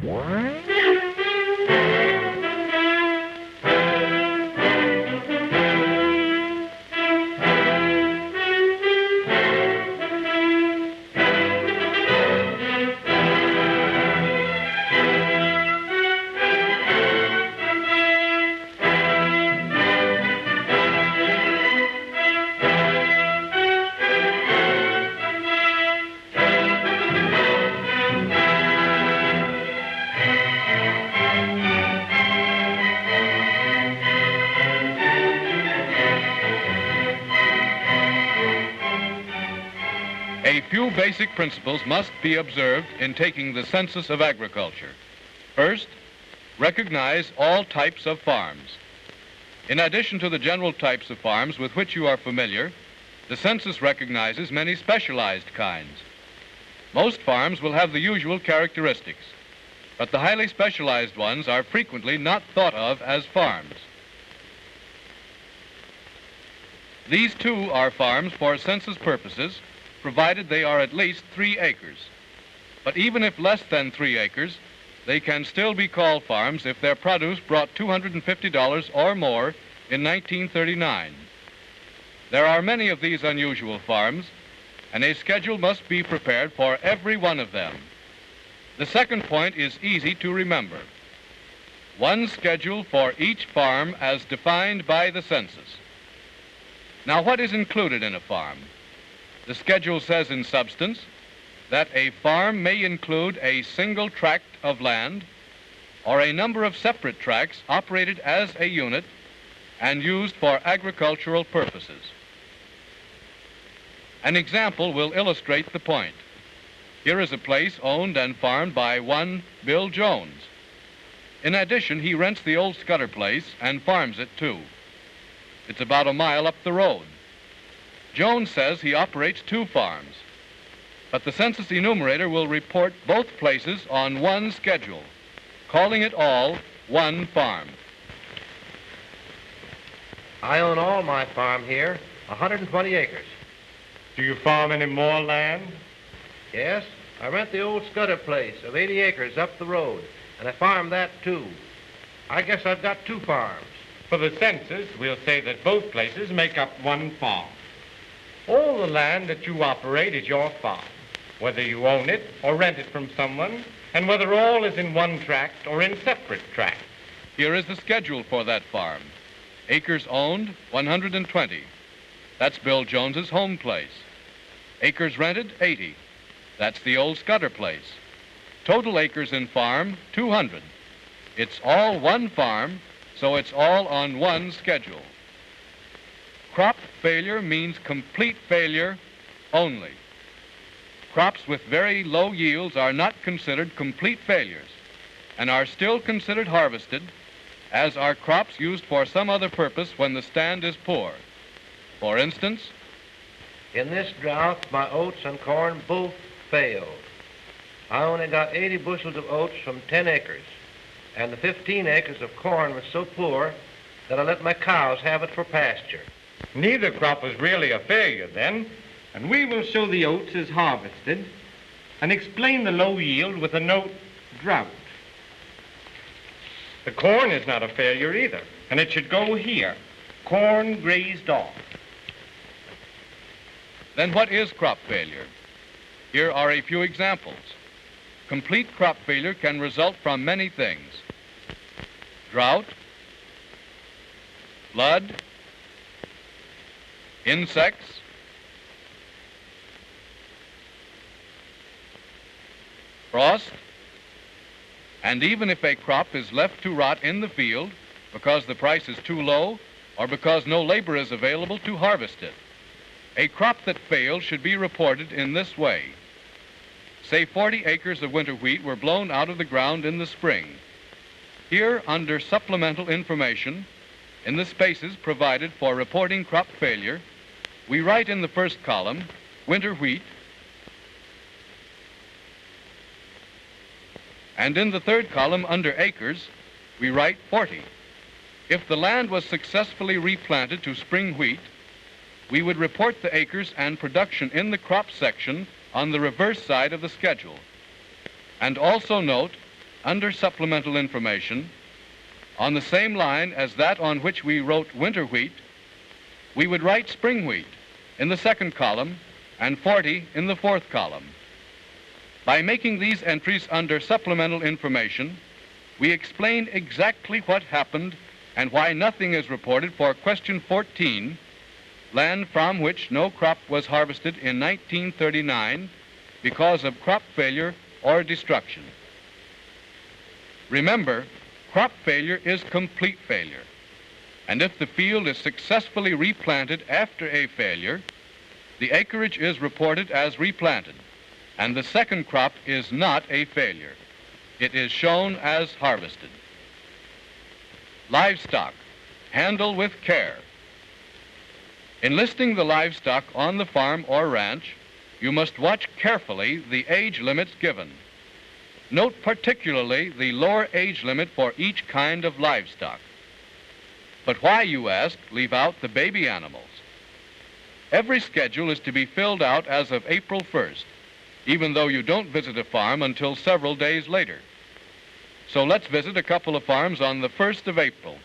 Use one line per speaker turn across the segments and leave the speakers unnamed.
A few basic principles must be observed in taking the Census of Agriculture. First, recognize all types of farms. In addition to the general types of farms with which you are familiar, the census recognizes many specialized kinds. Most farms will have the usual characteristics, but the highly specialized ones are frequently not thought of as farms. These, too, are farms for census purposes, provided they are at least 3 acres. But even if less than 3 acres, they can still be called farms if their produce brought $250 or more in 1939. There are many of these unusual farms, and a schedule must be prepared for every one of them. The second point is easy to remember. One schedule for each farm as defined by the census. Now, what is included in a farm? The schedule says in substance that a farm may include a single tract of land or a number of separate tracts operated as a unit and used for agricultural purposes. An example will illustrate the point. Here is a place owned and farmed by one Bill Jones. In addition, he rents the old Scudder place and farms it too. It's about a mile up the road. Jones says he operates 2 farms, but the census enumerator will report both places on one schedule, calling it all one farm.
I own all my farm here, 120 acres.
Do you farm any more land?
Yes, I rent the old Scudder place of 80 acres up the road, and I farm that too. I guess I've got 2 farms.
For the census, we'll say that both places make up one farm. All the land that you operate is your farm, whether you own it or rent it from someone, and whether all is in one tract or in separate tracts.
Here is the schedule for that farm. Acres owned, 120. That's Bill Jones's home place. Acres rented, 80. That's the old Scudder place. Total acres in farm, 200. It's all one farm, so it's all on one schedule. Crop failure means complete failure only. Crops with very low yields are not considered complete failures and are still considered harvested, as are crops used for some other purpose when the stand is poor. For instance,
in this drought, my oats and corn both failed. I only got 80 bushels of oats from 10 acres, and the 15 acres of corn was so poor that I let my cows have it for pasture.
Neither crop was really a failure then, and we will show the oats as harvested and explain the low yield with the note drought. The corn is not a failure either, and it should go here, corn grazed off.
Then what is crop failure? Here are a few examples. Complete crop failure can result from many things: drought, flood, insects, frost, and even if a crop is left to rot in the field because the price is too low or because no labor is available to harvest it. A crop that failed should be reported in this way. Say 40 acres of winter wheat were blown out of the ground in the spring. Here, under supplemental information, in the spaces provided for reporting crop failure, we write in the first column, winter wheat, and in the third column, under acres, we write 40. If the land was successfully replanted to spring wheat, we would report the acres and production in the crop section on the reverse side of the schedule, and also note under supplemental information on the same line as that on which we wrote winter wheat, we would write spring wheat in the second column and 40 in the fourth column. By making these entries under supplemental information, we explain exactly what happened and why nothing is reported for question 14, land from which no crop was harvested in 1939 because of crop failure or destruction. Remember, crop failure is complete failure, and if the field is successfully replanted after a failure, the acreage is reported as replanted, and the second crop is not a failure. It is shown as harvested. Livestock, handle with care. In listing the livestock on the farm or ranch, you must watch carefully the age limits given. Note particularly the lower age limit for each kind of livestock. But why, you ask, leave out the baby animals? Every schedule is to be filled out as of April 1st, even though you don't visit a farm until several days later. So let's visit a couple of farms on the 1st of April,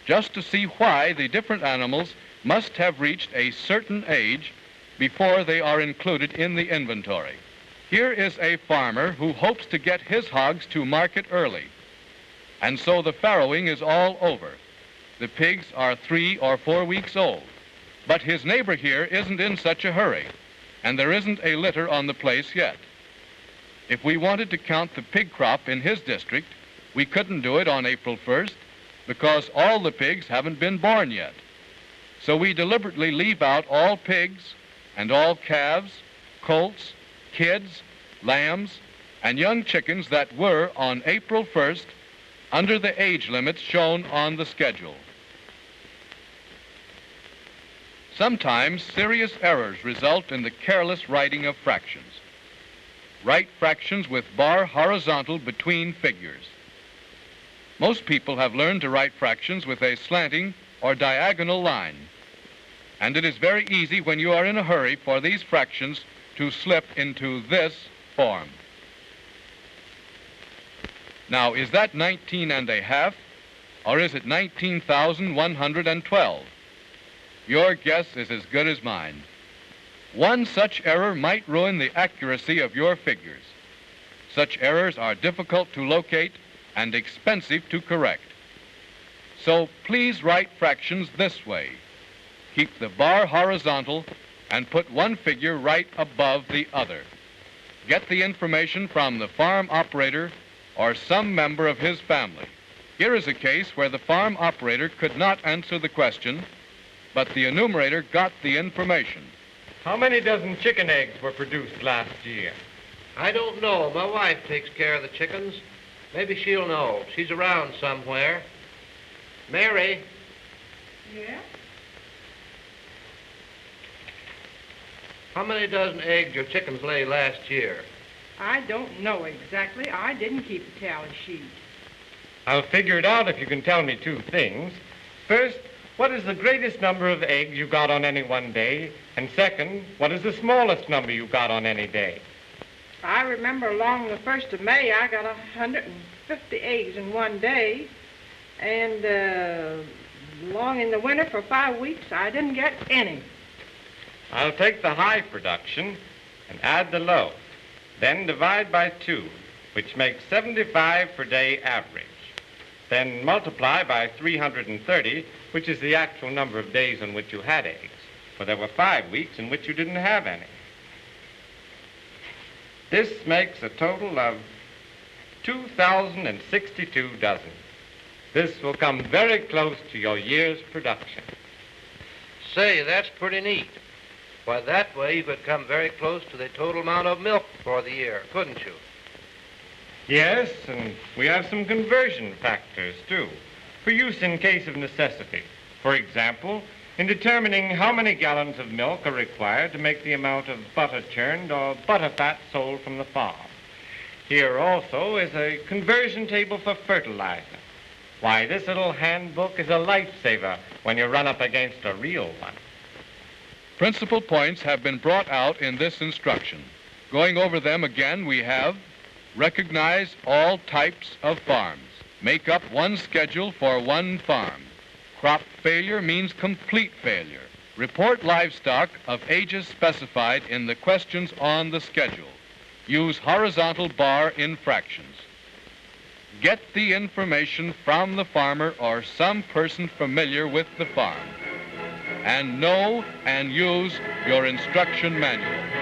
just to see why the different animals must have reached a certain age before they are included in the inventory. Here is a farmer who hopes to get his hogs to market early, and so the farrowing is all over. The pigs are 3 or 4 weeks old, but his neighbor here isn't in such a hurry, and there isn't a litter on the place yet. If we wanted to count the pig crop in his district, we couldn't do it on April 1st because all the pigs haven't been born yet. So we deliberately leave out all pigs and all calves, colts, kids, lambs, and young chickens that were on April 1st under the age limits shown on the schedule. Sometimes serious errors result in the careless writing of fractions. Write fractions with bar horizontal between figures. Most people have learned to write fractions with a slanting or diagonal line, and it is very easy when you are in a hurry for these fractions to slip into this form. Now, is that 19½ or is it 19,112? Your guess is as good as mine. One such error might ruin the accuracy of your figures. Such errors are difficult to locate and expensive to correct. So please write fractions this way. Keep the bar horizontal and put one figure right above the other. Get the information from the farm operator or some member of his family. Here is a case where the farm operator could not answer the question, but the enumerator got the information.
How many dozen chicken eggs were produced last year?
I don't know. My wife takes care of the chickens. Maybe she'll know. She's around somewhere. Mary?
Yeah?
How many dozen eggs your chickens lay last year?
I don't know exactly. I didn't keep a tally sheet.
I'll figure it out if you can tell me two things. First, what is the greatest number of eggs you got on any one day? And second, what is the smallest number you got on any day?
I remember along the 1st of May, I got 150 eggs in one day. And along in the winter for 5 weeks, I didn't get any.
I'll take the high production and add the low. Then divide by 2, which makes 75 per day average. Then multiply by 330, which is the actual number of days on which you had eggs. For there were 5 weeks in which you didn't have any. This makes a total of 2,062 dozen. This will come very close to your year's production.
Say, that's pretty neat. Why, that way you could come very close to the total amount of milk for the year, couldn't you?
Yes, and we have some conversion factors, too, for use in case of necessity. For example, in determining how many gallons of milk are required to make the amount of butter churned or butter fat sold from the farm. Here also is a conversion table for fertilizer. Why, this little handbook is a lifesaver when you run up against a real one.
Principal points have been brought out in this instruction. Going over them again, we have Recognize all types of farms. Make up one schedule for one farm. Crop failure means complete failure. Report livestock of ages specified in the questions on the schedule. Use horizontal bar in fractions. Get the information from the farmer or some person familiar with the farm. And know and use your instruction manual.